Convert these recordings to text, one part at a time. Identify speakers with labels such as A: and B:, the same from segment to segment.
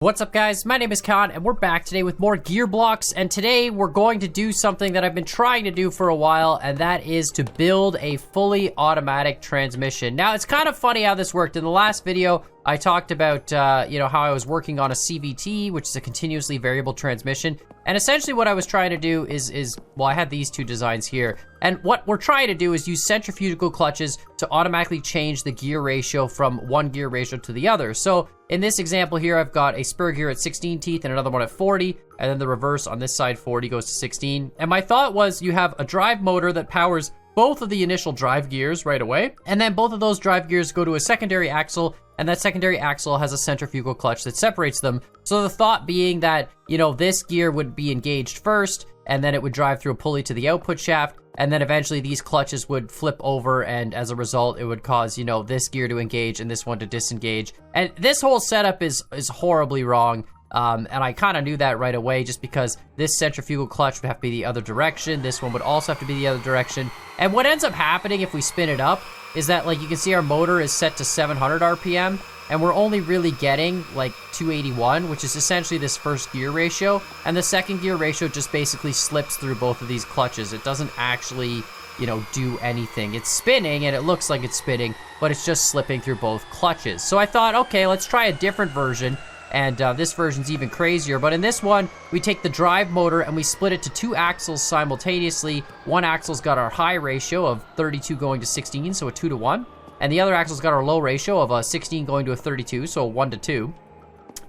A: What's up guys, my name is Khan and we're back today with more Gearblocks, and today we're going to do something that I've been trying to do for a while, and that is to build a fully automatic transmission. Now it's kind of funny how this worked. In the last video I talked about how I was working on a CVT, which is a continuously variable transmission, and essentially what I was trying to do is I had these two designs here, and what we're trying to do is use centrifugal clutches to automatically change the gear ratio from one gear ratio to the other. So in this example here, I've got a spur gear at 16 teeth and another one at 40, and then the reverse on this side, 40 goes to 16. And my thought was you have a drive motor that powers both of the initial drive gears right away, and then both of those drive gears go to a secondary axle, and that secondary axle has a centrifugal clutch that separates them. So the thought being that, this gear would be engaged first, and then it would drive through a pulley to the output shaft, and then eventually these clutches would flip over, and as a result, it would cause, this gear to engage and this one to disengage. And this whole setup is horribly wrong. And I kind of knew that right away, just because this centrifugal clutch would have to be the other direction. This one would also have to be the other direction. And what ends up happening if we spin it up is that, like, you can see our motor is set to 700 RPM, and we're only really getting like 281, which is essentially this first gear ratio. And the second gear ratio just basically slips through both of these clutches. It doesn't actually, do anything. It's spinning and it looks like it's spinning, but it's just slipping through both clutches. So I thought, okay, let's try a different version. And this version's even crazier, but in this one, we take the drive motor and we split it to two axles simultaneously. One axle's got our high ratio of 32 going to 16, so a 2 to 1. And the other axle's got our low ratio of a 16 going to a 32, so a 1 to 2.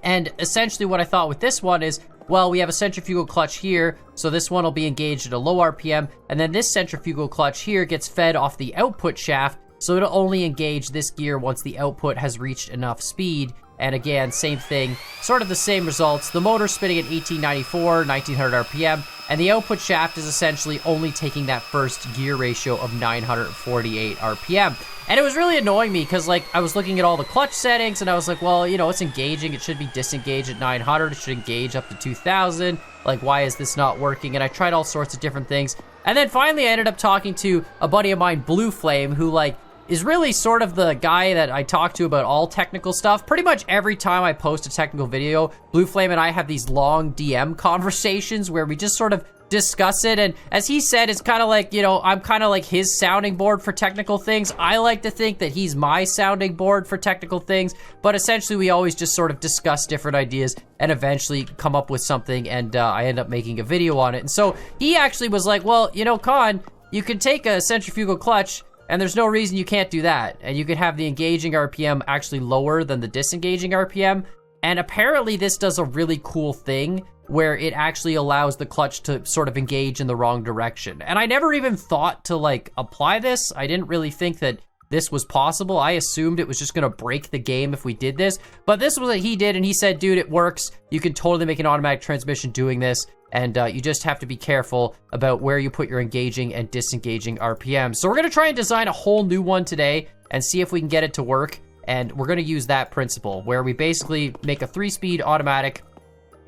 A: And essentially what I thought with this one is, well, we have a centrifugal clutch here, so this one will be engaged at a low RPM, and then this centrifugal clutch here gets fed off the output shaft, so it'll only engage this gear once the output has reached enough speed. And again, same thing, sort of the same results. The motor's spinning at 1894, 1900 RPM, and the output shaft is essentially only taking that first gear ratio of 948 RPM. And it was really annoying me because, like, I was looking at all the clutch settings and I was like, well, it's engaging. It should be disengaged at 900. It should engage up to 2000. Like, why is this not working? And I tried all sorts of different things. And then finally I ended up talking to a buddy of mine, Blueflame, who, like, is really sort of the guy that I talk to about all technical stuff. Pretty much every time I post a technical video, Blueflame and I have these long DM conversations where we just sort of discuss it. And as he said, it's kind of like, I'm kind of like his sounding board for technical things. I like to think that he's my sounding board for technical things, but essentially we always just sort of discuss different ideas and eventually come up with something, and I end up making a video on it. And so he actually was like, well, Con, you can take a centrifugal clutch, and there's no reason you can't do that. And you could have the engaging RPM actually lower than the disengaging RPM. And apparently this does a really cool thing where it actually allows the clutch to sort of engage in the wrong direction. And I never even thought to, like, apply this. I didn't really think that this was possible. I assumed it was just gonna break the game if we did this. But this was what he did, and he said, dude, it works. You can totally make an automatic transmission doing this. And you just have to be careful about where you put your engaging and disengaging RPM. So we're gonna try and design a whole new one today and see if we can get it to work. And we're gonna use that principle where we basically make a 3-speed automatic,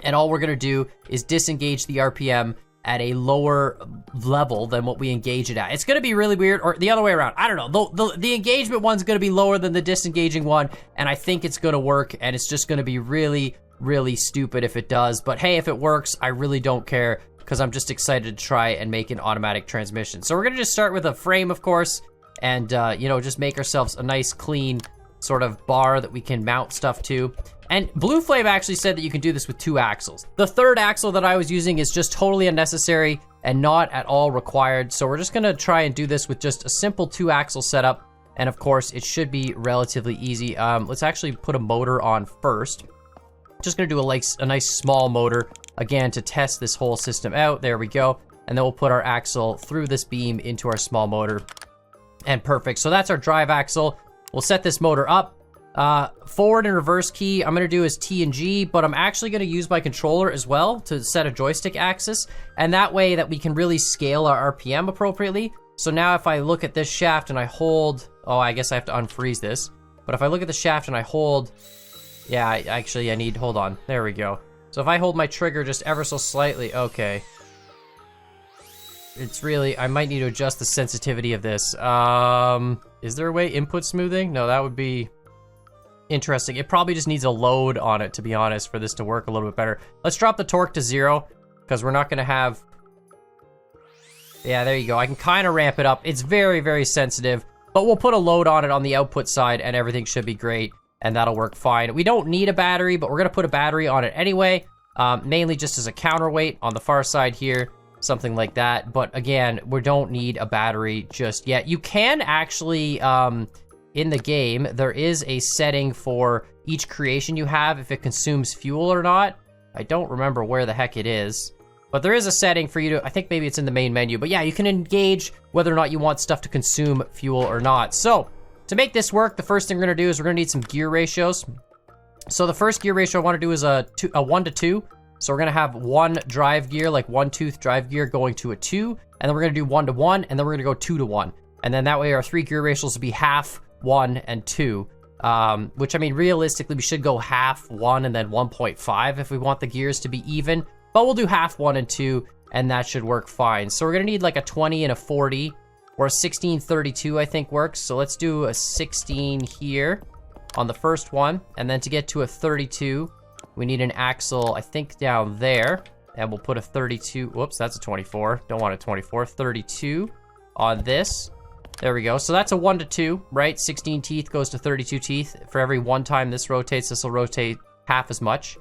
A: and all we're gonna do is disengage the RPM at a lower level than what we engage it at. It's gonna be really weird, or the other way around. I don't know. The engagement one's gonna be lower than the disengaging one, and I think it's gonna work, and it's just gonna be really stupid if it does. But hey, if it works, I really don't care, because I'm just excited to try and make an automatic transmission. So we're gonna just start with a frame, of course, and just make ourselves a nice clean sort of bar that we can mount stuff to. And Blueflame actually said that you can do this with 2 axles. The third axle that I was using is just totally unnecessary and not at all required. So we're just gonna try and do this with just a simple 2-axle setup. And of course, it should be relatively easy. Let's actually put a motor on first. Just gonna do a nice small motor, again, to test this whole system out. There we go. And then we'll put our axle through this beam into our small motor. And perfect. So that's our drive axle. We'll set this motor up. Forward and reverse key I'm gonna do is T and G, but I'm actually gonna use my controller as well to set a joystick axis. And that way that we can really scale our RPM appropriately. So now if I look at this shaft and I hold, I guess I have to unfreeze this. But if I look at the shaft and I hold, yeah, I need, hold on, there we go. So if I hold my trigger just ever so slightly, okay. It's really, I might need to adjust the sensitivity of this. Is there a way, input smoothing? No, that would be interesting. It probably just needs a load on it, to be honest, for this to work a little bit better. Let's drop the torque to 0, because we're not going to have... Yeah, there you go. I can kind of ramp it up. It's very, very sensitive, but we'll put a load on it on the output side, and everything should be great, and that'll work fine. We don't need a battery, but we're going to put a battery on it anyway, mainly just as a counterweight on the far side here, something like that. But again, we don't need a battery just yet. You can actually, in the game, there is a setting for each creation you have, if it consumes fuel or not. I don't remember where the heck it is. But there is a setting for you to, I think maybe it's in the main menu, but yeah, you can engage whether or not you want stuff to consume fuel or not. So, to make this work, the first thing we're gonna do is we're gonna need some gear ratios. So the first gear ratio I wanna do is a 1 to 2. So we're gonna have 1 drive gear, like 1 tooth drive gear going to a 2, and then we're gonna do 1 to 1, and then we're gonna go 2 to 1. And then that way our 3 gear ratios will be half, 1, and 2. Which, I mean, realistically, we should go half, 1, and then 1.5 if we want the gears to be even. But we'll do half, 1, and 2, and that should work fine. So we're gonna need like a 20 and a 40, or a 1632, I think works. So let's do a 16 here on the first one, and then to get to a 32, we need an axle, I think, down there, and we'll put a 32, whoops, that's a 24, don't want a 24, 32 on this. There we go. So that's a 1 to 2, right? 16 teeth goes to 32 teeth. For every 1 time this rotates, this will rotate half as much.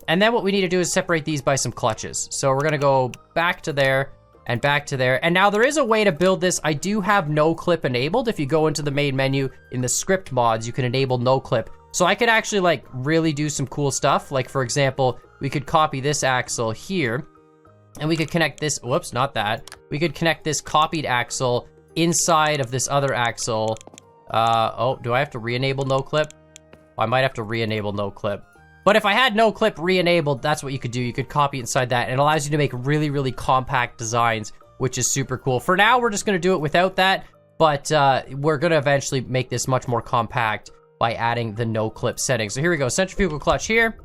A: And then what we need to do is separate these by some clutches. So we're gonna go back to there and back to there. And now there is a way to build this. I do have no clip enabled. If you go into the main menu in the script mods, you can enable no clip. So I could actually like really do some cool stuff. Like, for example, we could copy this axle here, and we could connect this, whoops, not that. We could connect this copied axle inside of this other axle. Oh, do I have to re-enable no clip? I might have to re-enable no clip. But if I had no clip re-enabled, that's what you could do. You could copy inside that, and it allows you to make really, really compact designs, which is super cool. For now, we're just gonna do it without that, but we're gonna eventually make this much more compact by adding the no clip setting. So here we go, centrifugal clutch here,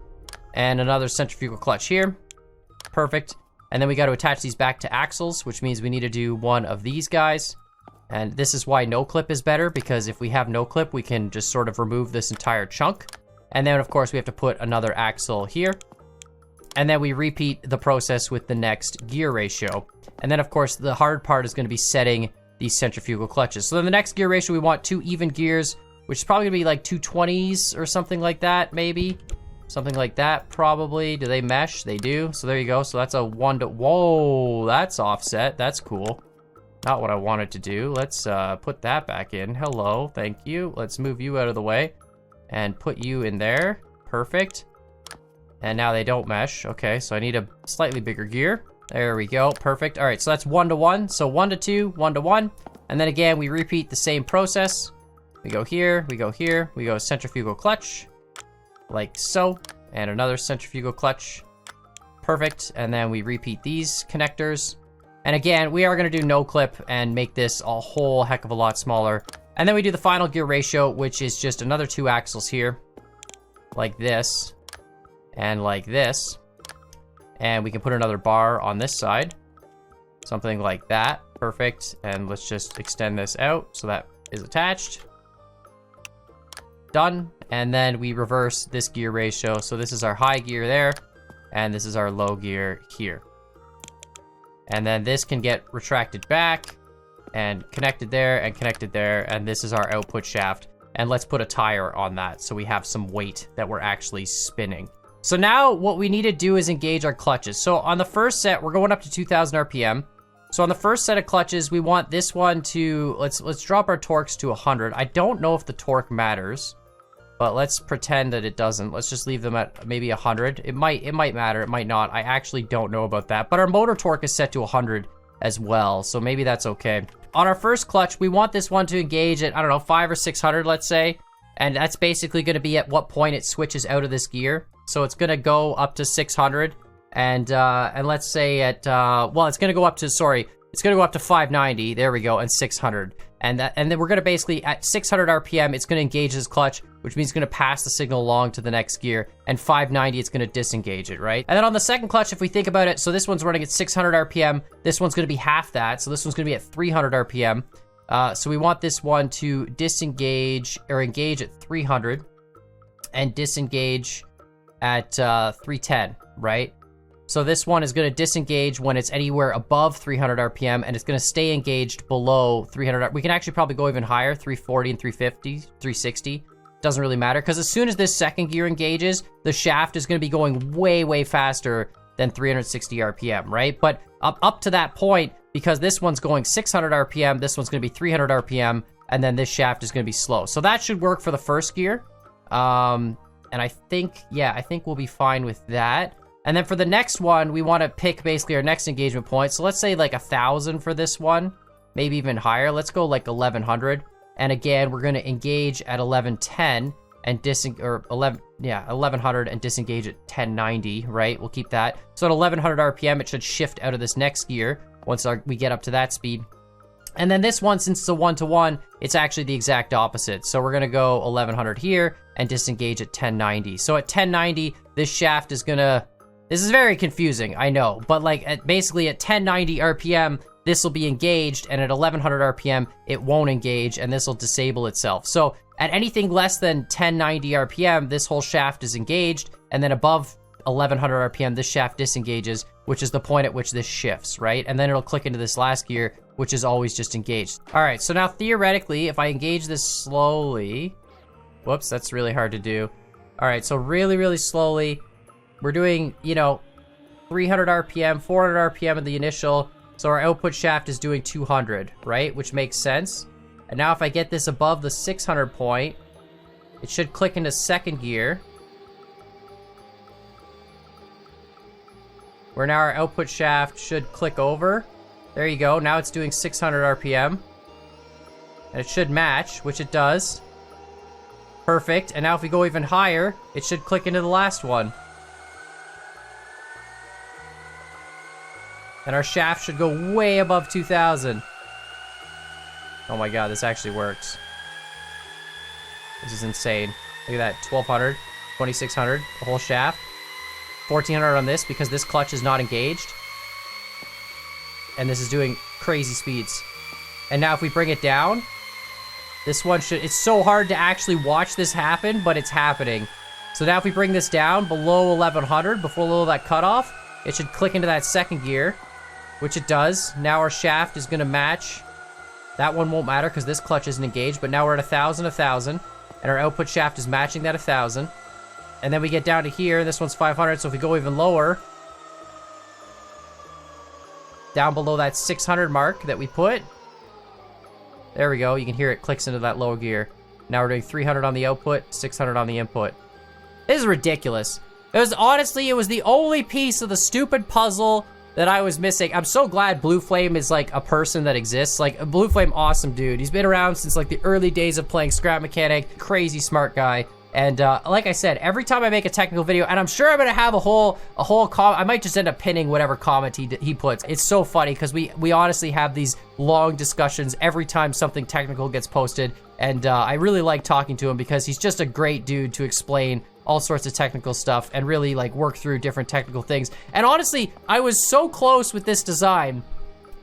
A: and another centrifugal clutch here. Perfect. And then we got to attach these back to axles, which means we need to do one of these guys. And this is why no clip is better, because if we have no clip, we can just sort of remove this entire chunk. And then, of course, we have to put another axle here. And then we repeat the process with the next gear ratio. And then, of course, the hard part is going to be setting these centrifugal clutches. So then the next gear ratio, we want 2 even gears, which is probably going to be like 2 20s or something like that, maybe. Something like that, probably. Do they mesh? They do. So there you go. So that's a 1 to... Whoa, that's offset. That's cool. Not what I wanted to do. Let's put that back in. Hello, thank you. Let's move you out of the way and put you in there. Perfect. And now they don't mesh. Okay, so I need a slightly bigger gear. There we go. Perfect. All right, so that's 1 to 1. So 1 to 2, 1 to 1. And then again, we repeat the same process. We go here, we go here, we go centrifugal clutch, like so, and another centrifugal clutch. Perfect. And then we repeat these connectors. And again, we are going to do no clip and make this a whole heck of a lot smaller. And then we do the final gear ratio, which is just another 2 axles here, like this, and like this. And we can put another bar on this side, something like that. Perfect. And let's just extend this out so that is attached. Done. And then we reverse this gear ratio. So this is our high gear there, and this is our low gear here. And then this can get retracted back and connected there and connected there. And this is our output shaft. And let's put a tire on that so we have some weight that we're actually spinning. So now what we need to do is engage our clutches. So on the first set, we're going up to 2000 RPM. So on the first set of clutches, we want this one to, let's drop our torques to 100. I don't know if the torque matters, but let's pretend that it doesn't. Let's just leave them at maybe 100. It might matter, it might not. I actually don't know about that, but our motor torque is set to 100 as well, so maybe that's okay. On our first clutch, we want this one to engage at, I don't know, 500 or 600, let's say, and that's basically gonna be at what point it switches out of this gear. So it's gonna go up to 600, and let's say at, well, it's gonna go up to, sorry, it's gonna go up to 590, there we go, and 600. And then we're gonna basically, at 600 RPM, it's gonna engage this clutch, which means it's gonna pass the signal along to the next gear, and 590, it's gonna disengage it, right? And then on the second clutch, if we think about it, so this one's running at 600 RPM, this one's gonna be half that, so this one's gonna be at 300 RPM. So we want this one to disengage, or engage at 300. and disengage at 310, right? So this one is going to disengage when it's anywhere above 300 RPM, and it's going to stay engaged below 300. We can actually probably go even higher, 340 and 350, 360. Doesn't really matter, because as soon as this second gear engages, the shaft is going to be going way, way faster than 360 RPM, right? But up to that point, because this one's going 600 RPM, this one's going to be 300 RPM, and then this shaft is going to be slow. So that should work for the first gear. And I think we'll be fine with that. And then for the next one, we want to pick basically our next engagement point. So let's say like 1,000 for this one, maybe even higher. Let's go like 1,100. And again, we're going to engage at 1110 and 1100 and disengage at 1090, right? We'll keep that. So at 1100 RPM, it should shift out of this next gear once we get up to that speed. And then this one, since it's a 1-to-1, it's actually the exact opposite. So we're going to go 1100 here and disengage at 1090. So at 1090, this shaft is going to... This is very confusing, I know. But like basically at 1090 RPM, this will be engaged, and at 1100 RPM, it won't engage, and this will disable itself. So at anything less than 1090 RPM, this whole shaft is engaged, and then above 1100 RPM, this shaft disengages, which is the point at which this shifts, right? And then it'll click into this last gear, which is always just engaged. All right, so now theoretically, if I engage this slowly... Whoops, that's really hard to do. All right, so really, really slowly, we're doing, 300 RPM, 400 RPM in the initial, so our output shaft is doing 200, right? Which makes sense. And now if I get this above the 600 point, it should click into second gear, where now our output shaft should click over. There you go, now it's doing 600 RPM. And it should match, which it does. Perfect, and now if we go even higher, it should click into the last one. And our shaft should go way above 2,000. Oh my god, this actually works. This is insane. Look at that, 1,200, 2,600, the whole shaft. 1,400 on this because this clutch is not engaged. And this is doing crazy speeds. And now if we bring it down, this one should... It's so hard to actually watch this happen, but it's happening. So now if we bring this down below 1,100, below that cutoff, it should click into that second gear, which it does. Now our shaft is going to match. That one won't matter because this clutch isn't engaged, but now we're at 1,000, and our output shaft is matching that 1,000. And then we get down to here, this one's 500, so if we go even lower, down below that 600 mark that we put, there we go, you can hear it clicks into that low gear. Now we're doing 300 on the output, 600 on the input. This is ridiculous. It was the only piece of the stupid puzzle that I was missing. I'm so glad Blueflame is like a person that exists. Like, Blueflame, awesome dude. He's been around since like the early days of playing Scrap Mechanic. Crazy smart guy. And like I said, every time I make a technical video, and I'm sure I'm gonna have a whole comment. I might just end up pinning whatever comment he puts. It's so funny because we honestly have these long discussions every time something technical gets posted. And I really like talking to him because he's just a great dude to explain all sorts of technical stuff and really like work through different technical things. And honestly, I was so close with this design.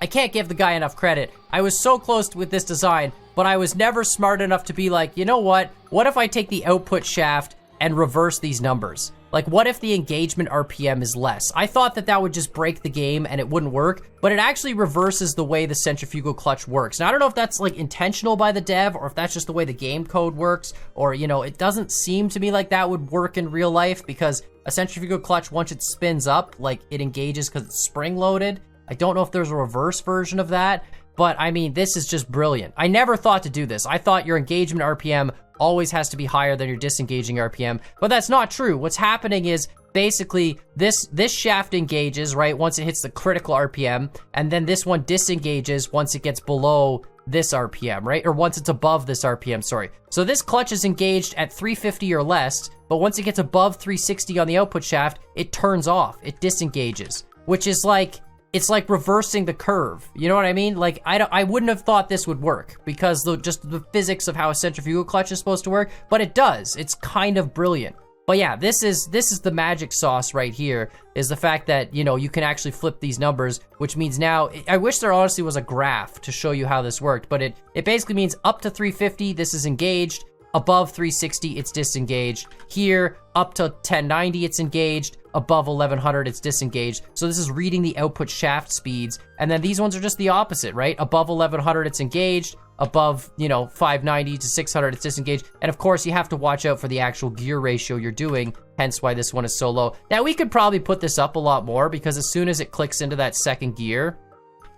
A: I can't give the guy enough credit. I was so close with this design, but I was never smart enough to be like, you know what? What if I take the output shaft and reverse these numbers? Like, what if the engagement RPM is less? I thought that would just break the game and it wouldn't work, but it actually reverses the way the centrifugal clutch works. Now, I don't know if that's like intentional by the dev or if that's just the way the game code works, or, it doesn't seem to me like that would work in real life because a centrifugal clutch, once it spins up, like it engages because it's spring loaded. I don't know if there's a reverse version of that, but I mean, this is just brilliant. I never thought to do this. I thought your engagement RPM always has to be higher than your disengaging RPM, but that's not true. What's happening is basically this shaft engages, right, once it hits the critical RPM, and then this one disengages once it gets below this RPM, right? Or once it's above this RPM, sorry. So this clutch is engaged at 350 or less, but once it gets above 360 on the output shaft, it turns off, it disengages, which is like, it's like reversing the curve. You know what I mean? Like, I wouldn't have thought this would work because just the physics of how a centrifugal clutch is supposed to work, but it does. It's kind of brilliant. But yeah, this is the magic sauce right here, is the fact that, you can actually flip these numbers, which means now, I wish there honestly was a graph to show you how this worked, but it basically means up to 350, this is engaged. above 360, it's disengaged. Here, up to 1090, it's engaged. Above 1100, it's disengaged. So this is reading the output shaft speeds. And then these ones are just the opposite, right? Above 1100, it's engaged. Above, 590 to 600, it's disengaged. And of course, you have to watch out for the actual gear ratio you're doing, hence why this one is so low. Now, we could probably put this up a lot more because as soon as it clicks into that second gear,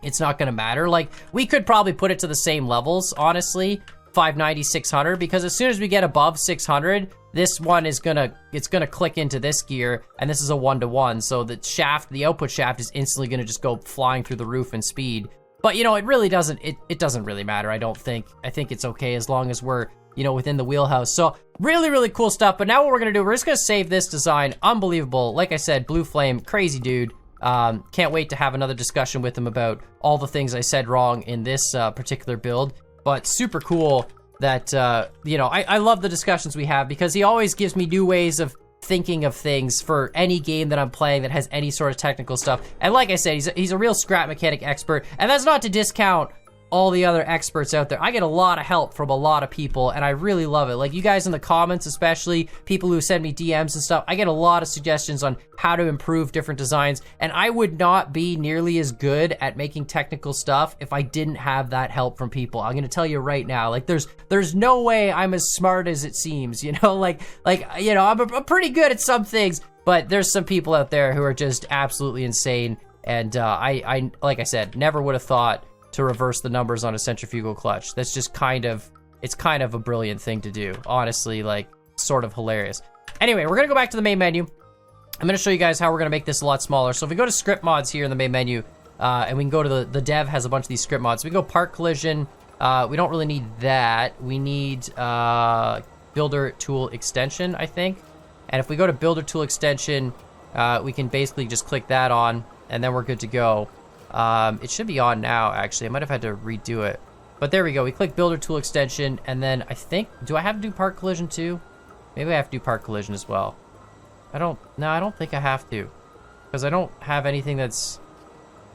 A: it's not gonna matter. Like, we could probably put it to the same levels, honestly, 590, 600, because as soon as we get above 600, this one is it's gonna click into this gear, and this is a 1-to-1, so the output shaft is instantly gonna just go flying through the roof in speed. But, it really doesn't, it doesn't really matter, I don't think. I think it's okay as long as we're, within the wheelhouse. So, really, really cool stuff. But now what we're gonna do, we're just gonna save this design. Unbelievable. Like I said, Blueflame, crazy dude. Can't wait to have another discussion with him about all the things I said wrong in this particular build. But super cool that, I love the discussions we have because he always gives me new ways of thinking of things for any game that I'm playing that has any sort of technical stuff. And like I said, he's a real scrap mechanic expert. And that's not to discount all the other experts out there. I get a lot of help from a lot of people, and I really love it. Like, you guys in the comments, especially people who send me DMs and stuff, I get a lot of suggestions on how to improve different designs, and I would not be nearly as good at making technical stuff if I didn't have that help from people. I'm gonna tell you right now, like, there's no way I'm as smart as it seems, I'm pretty good at some things, but there's some people out there who are just absolutely insane, and I like I said, never would have thought to reverse the numbers on a centrifugal clutch. That's just it's kind of a brilliant thing to do. Honestly, like, sort of hilarious. Anyway, we're gonna go back to the main menu. I'm gonna show you guys how we're gonna make this a lot smaller. So if we go to script mods here in the main menu, and we can go to the dev has a bunch of these script mods. So we go part collision. We don't really need that. We need builder tool extension, I think. And if we go to builder tool extension, we can basically just click that on, and then we're good to go. It should be on now, actually. I might have had to redo it. But there we go. We click builder tool extension, and then I think, do I have to do part collision too? Maybe I have to do part collision as well. I don't think I have to, because I don't have anything that's,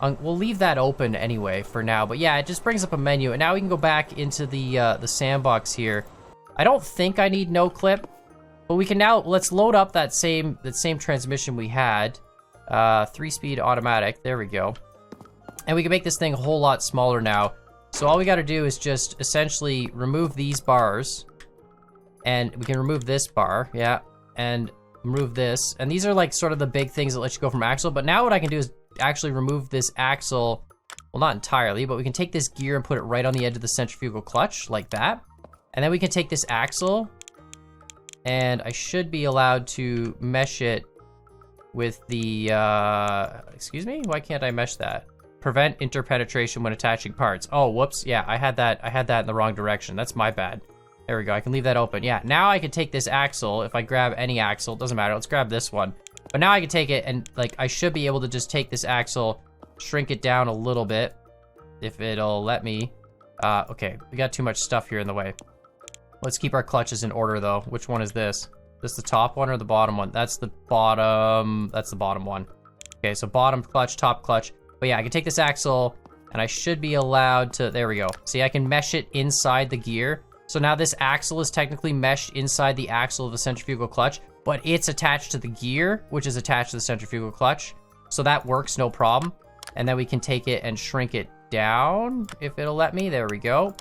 A: we'll leave that open anyway for now. But yeah, it just brings up a menu, and now we can go back into the sandbox here. I don't think I need no clip, but we can now, let's load up that same transmission we had. 3-speed automatic, there we go. And we can make this thing a whole lot smaller now. So all we gotta do is just essentially remove these bars. And we can remove this bar, yeah. And remove this. And these are like sort of the big things that let you go from axle. But now what I can do is actually remove this axle. Well, not entirely, but we can take this gear and put it right on the edge of the centrifugal clutch, like that. And then we can take this axle, and I should be allowed to mesh it with the, excuse me? Why can't I mesh that? Prevent interpenetration when attaching parts. Oh, whoops. Yeah, I had that in the wrong direction. That's my bad. There we go. I can leave that open. Yeah, now I can take this axle. If I grab any axle, doesn't matter. Let's grab this one. But now I can take it, and like, I should be able to just take this axle, shrink it down a little bit, if it'll let me. Okay, we got too much stuff here in the way. Let's keep our clutches in order, though. Which one is this? Is this the top one or the bottom one? That's the bottom one. Okay, so bottom clutch, top clutch. But yeah, I can take this axle, and I should be allowed to, there we go. See, I can mesh it inside the gear. So now this axle is technically meshed inside the axle of the centrifugal clutch, but it's attached to the gear, which is attached to the centrifugal clutch. So that works, no problem. And then we can take it and shrink it down, if it'll let me. There we go.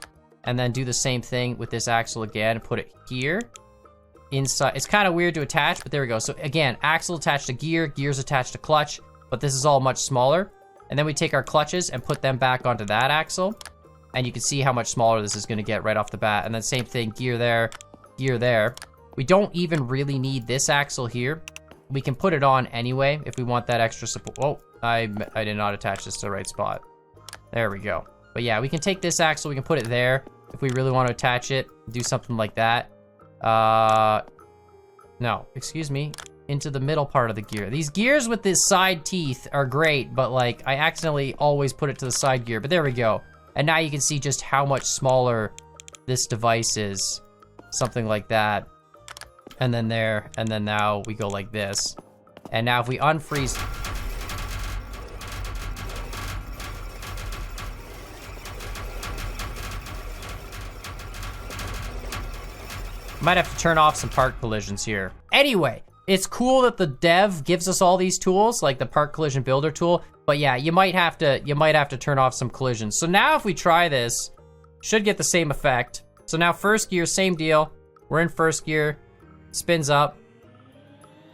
A: And then do the same thing with this axle again, put it here. Inside, it's kind of weird to attach, but there we go. So again, axle attached to gear, gears attached to clutch, but this is all much smaller. And then we take our clutches and put them back onto that axle. And you can see how much smaller this is gonna get right off the bat. And then same thing, gear there, gear there. We don't even really need this axle here. We can put it on anyway if we want that extra support. Oh, I did not attach this to the right spot. There we go. But yeah, we can take this axle, we can put it there if we really want to attach it, do something like that. No, excuse me, into the middle part of the gear. These gears with the side teeth are great, but like, I accidentally always put it to the side gear, but there we go. And now you can see just how much smaller this device is. Something like that. And then there, and then now we go like this. And now if we unfreeze... Might have to turn off some part collisions here. Anyway, it's cool that the dev gives us all these tools, like the part collision builder tool. But yeah, you might have to turn off some collisions. So now if we try this, should get the same effect. So now first gear, same deal. We're in first gear, spins up.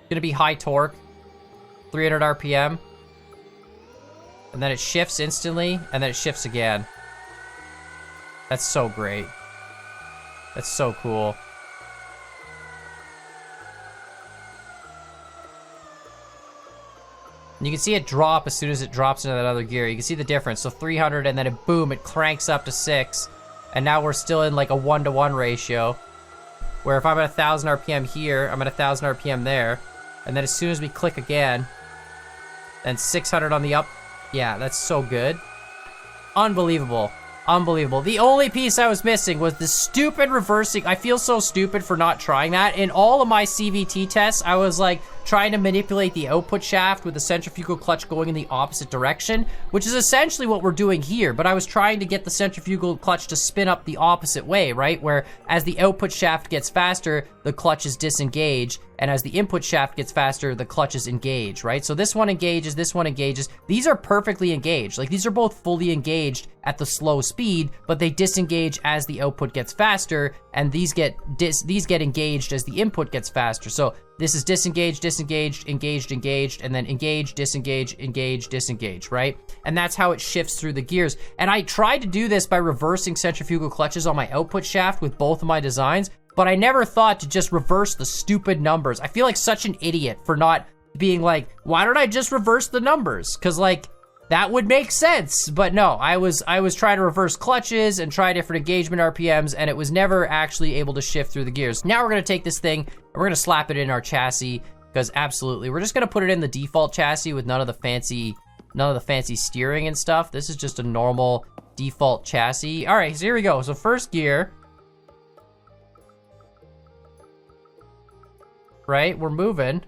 A: Gonna be high torque, 300 RPM. And then it shifts instantly, and then it shifts again. That's so great. That's so cool. And you can see it drop as soon as it drops into that other gear. You can see the difference. So 300 and then it boom, it cranks up to 6. And now we're still in like a 1-to-1 ratio. Where if I'm at 1,000 RPM here, I'm at 1,000 RPM there. And then as soon as we click again, then 600 on the up. Yeah, that's so good. Unbelievable. Unbelievable. The only piece I was missing was the stupid reversing. I feel so stupid for not trying that. In all of my CVT tests, I was like trying to manipulate the output shaft with the centrifugal clutch going in the opposite direction, which is essentially what we're doing here. But I was trying to get the centrifugal clutch to spin up the opposite way, right? Where as the output shaft gets faster, the clutch is disengaged. And as the input shaft gets faster, the clutch is engaged, right? So this one engages, this one engages. These are perfectly engaged. Like these are both fully engaged at the slow speed, but they disengage as the output gets faster, and these get engaged as the input gets faster. So this is disengaged, disengaged, engaged, engaged, and then engaged, disengaged, engaged, disengaged, right? And that's how it shifts through the gears. And I tried to do this by reversing centrifugal clutches on my output shaft with both of my designs, but I never thought to just reverse the stupid numbers. I feel like such an idiot for not being like, why don't I just reverse the numbers? Because like, that would make sense. But no, I was trying to reverse clutches and try different engagement RPMs, and it was never actually able to shift through the gears. Now we're gonna take this thing, and we're gonna slap it in our chassis, because absolutely, we're just gonna put it in the default chassis with none of the fancy steering and stuff. This is just a normal default chassis. All right, so here we go. So first gear, right? We're moving.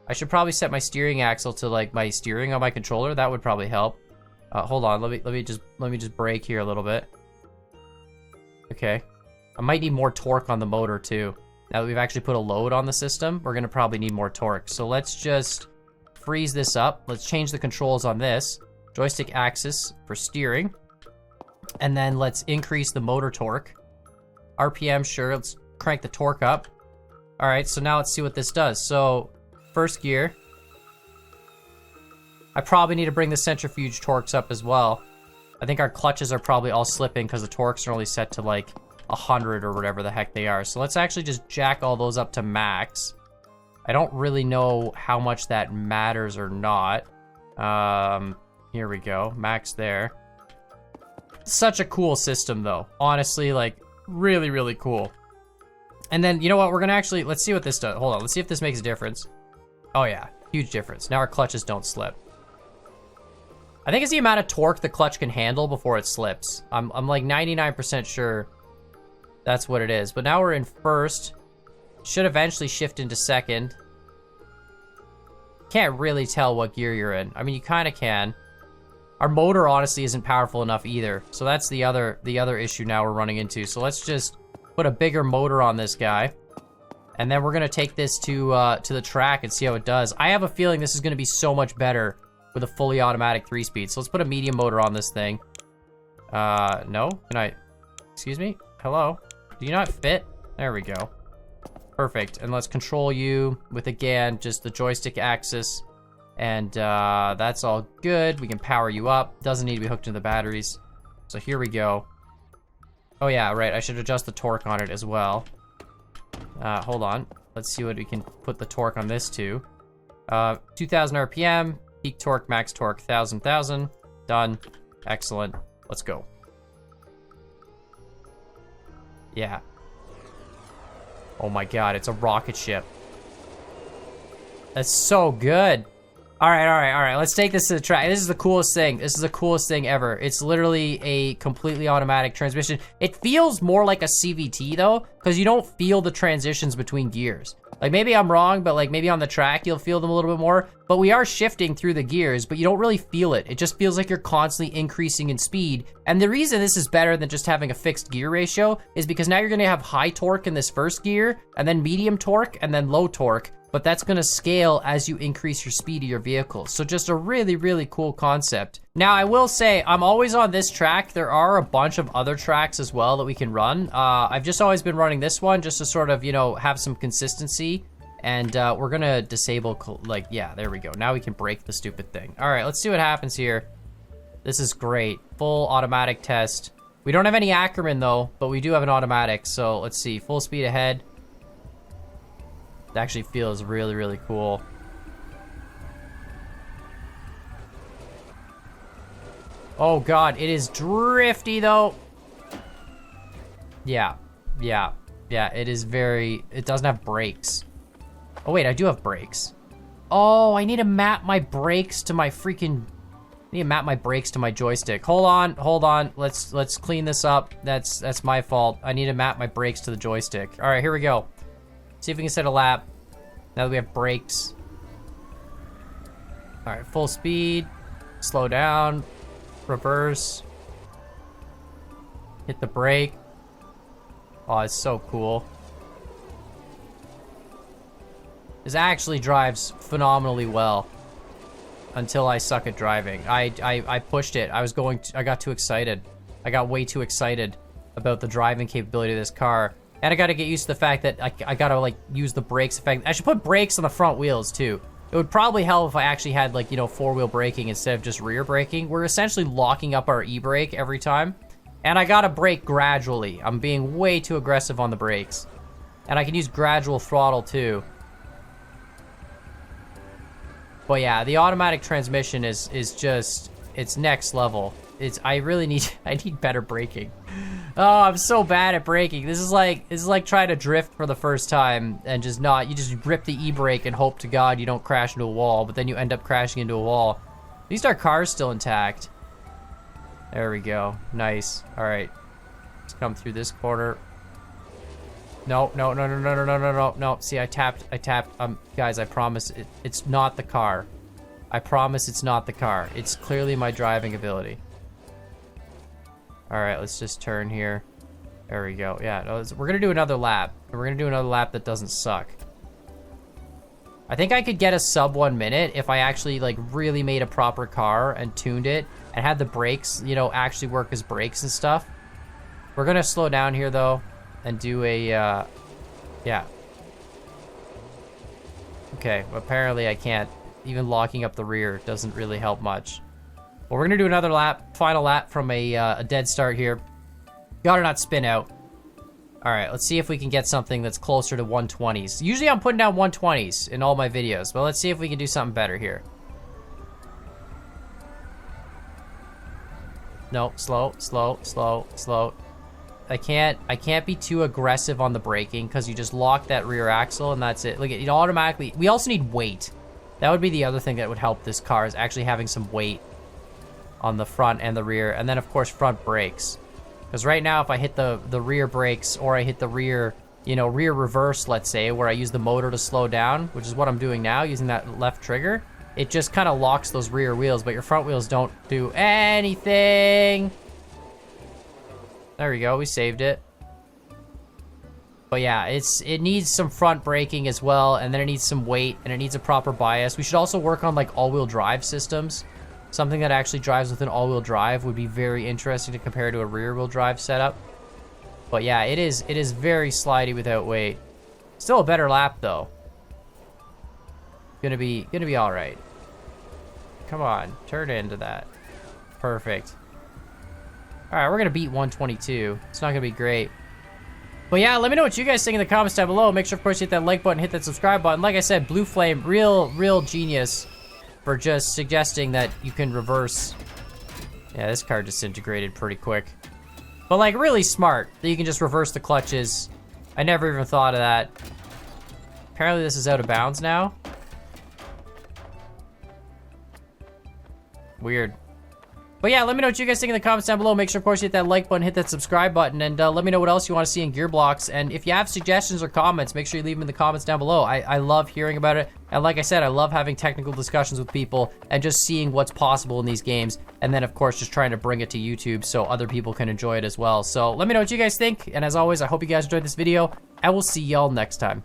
A: I should probably set my steering axle to like my steering on my controller. That would probably help. Hold on, let me just brake here a little bit. Okay. I might need more torque on the motor too. Now that we've actually put a load on the system, we're gonna probably need more torque. So let's just freeze this up. Let's change the controls on this. Joystick axis for steering. And then let's increase the motor torque. RPM, sure, let's crank the torque up. All right, so now let's see what this does. So first gear. I probably need to bring the centrifuge torques up as well. I think our clutches are probably all slipping because the torques are only set to like 100 or whatever the heck they are. So let's actually just jack all those up to max. I don't really know how much that matters or not. Here we go, max there. Such a cool system though. Honestly, like really, really cool. And then, you know what, we're gonna actually, let's see what this does. Hold on, let's see if this makes a difference. Oh yeah, huge difference. Now our clutches don't slip. I think it's the amount of torque the clutch can handle before it slips. I'm like 99% sure that's what it is. But now we're in first. Should eventually shift into second. Can't really tell what gear you're in. I mean, you kind of can. Our motor honestly isn't powerful enough either. So that's the other issue now we're running into. So let's just put a bigger motor on this guy. And then we're gonna take this to the track and see how it does. I have a feeling this is gonna be so much better with a fully automatic 3-speed. So let's put a medium motor on this thing. No, can I, excuse me? Hello, do you not fit? There we go. Perfect, and let's control you with, again, just the joystick axis. And that's all good. We can power you up. Doesn't need to be hooked into the batteries. So here we go. Oh yeah, right, I should adjust the torque on it as well. Hold on, let's see what we can put the torque on this to. 2000 RPM, peak torque, max torque, 1000, done, excellent, let's go. Yeah. Oh my god, it's a rocket ship. That's so good. All right, let's take this to the track. This is the coolest thing. This is the coolest thing ever. It's literally a completely automatic transmission. It feels more like a CVT though, because you don't feel the transitions between gears. Like maybe I'm wrong, but like maybe on the track you'll feel them a little bit more. But we are shifting through the gears, but you don't really feel it. It just feels like you're constantly increasing in speed. And the reason this is better than just having a fixed gear ratio is because now you're gonna have high torque in this first gear, and then medium torque, and then low torque. But that's gonna scale as you increase your speed of your vehicle. So just a really, really cool concept. Now I will say, I'm always on this track. There are a bunch of other tracks as well that we can run. I've just always been running this one just to sort of, you know, have some consistency. And we're gonna disable, like, yeah, there we go. Now we can break the stupid thing. All right, let's see what happens here. This is great, full automatic test. We don't have any Ackerman though, but we do have an automatic. So let's see, full speed ahead. It actually feels really, really cool. Oh God, it is drifty though. Yeah, it is very, it doesn't have brakes. Oh wait, I do have brakes. Oh, I need to map my brakes to my freaking, I need to map my brakes to my joystick. Hold on, let's clean this up. That's my fault. I need to map my brakes to the joystick. All right, here we go. See if we can set a lap. Now that we have brakes. All right, full speed, slow down, reverse, hit the brake. Oh, it's so cool. This actually drives phenomenally well until I suck at driving. I pushed it. I got too excited. I got way too excited about the driving capability of this car. And I gotta get used to the fact that I gotta like use the brakes effect. I should put brakes on the front wheels too. It would probably help if I actually had like, you know, four-wheel braking instead of just rear braking. We're essentially locking up our e-brake every time. And I gotta brake gradually. I'm being way too aggressive on the brakes. And I can use gradual throttle too. But yeah, the automatic transmission is just, it's next level. I need better braking. Oh, I'm so bad at braking. This is like trying to drift for the first time and you just rip the e-brake and hope to God you don't crash into a wall, but then you end up crashing into a wall. At least our car's still intact. There we go, nice. All right, let's come through this corner. No. See, I tapped. Guys, I promise it's not the car. I promise it's not the car. It's clearly my driving ability. All right, let's just turn here. There we go. Yeah, no, we're gonna do another lap. We're gonna do another lap that doesn't suck. I think I could get a sub 1 minute if I actually like really made a proper car and tuned it and had the brakes, you know, actually work as brakes and stuff. We're gonna slow down here though and do a, yeah. Okay, apparently I can't. Even locking up the rear doesn't really help much. Well, we're gonna do another lap, final lap from a dead start here. Gotta not spin out. All right, let's see if we can get something that's closer to 120s. Usually I'm putting down 120s in all my videos, but let's see if we can do something better here. No, slow. I can't be too aggressive on the braking because you just lock that rear axle and that's it. Look, it automatically, we also need weight. That would be the other thing that would help this car is actually having some weight on the front and the rear. And then of course, front brakes. Because right now, if I hit the rear brakes or I hit the rear, you know, rear reverse, let's say, where I use the motor to slow down, which is what I'm doing now, using that left trigger, it just kind of locks those rear wheels, but your front wheels don't do anything. There we go, we saved it. But yeah, it needs some front braking as well, and then it needs some weight, and it needs a proper bias. We should also work on like all-wheel drive systems. Something that actually drives with an all-wheel drive would be very interesting to compare to a rear-wheel drive setup. But yeah, it is very slidey without weight. Still a better lap though. Gonna be all right. Come on, turn into that. Perfect. All right, we're gonna beat 122. It's not gonna be great. But yeah, let me know what you guys think in the comments down below. Make sure, of course, you hit that like button, hit that subscribe button. Like I said, Blueflame, real genius for just suggesting that you can reverse. Yeah, this car disintegrated pretty quick. But like really smart that you can just reverse the clutches. I never even thought of that. Apparently this is out of bounds now. Weird. But yeah, let me know what you guys think in the comments down below. Make sure, of course, you hit that like button, hit that subscribe button, and let me know what else you want to see in Gearblocks. And if you have suggestions or comments, make sure you leave them in the comments down below. I love hearing about it. And like I said, I love having technical discussions with people and just seeing what's possible in these games. And then, of course, just trying to bring it to YouTube so other people can enjoy it as well. So let me know what you guys think. And as always, I hope you guys enjoyed this video. And we'll see y'all next time.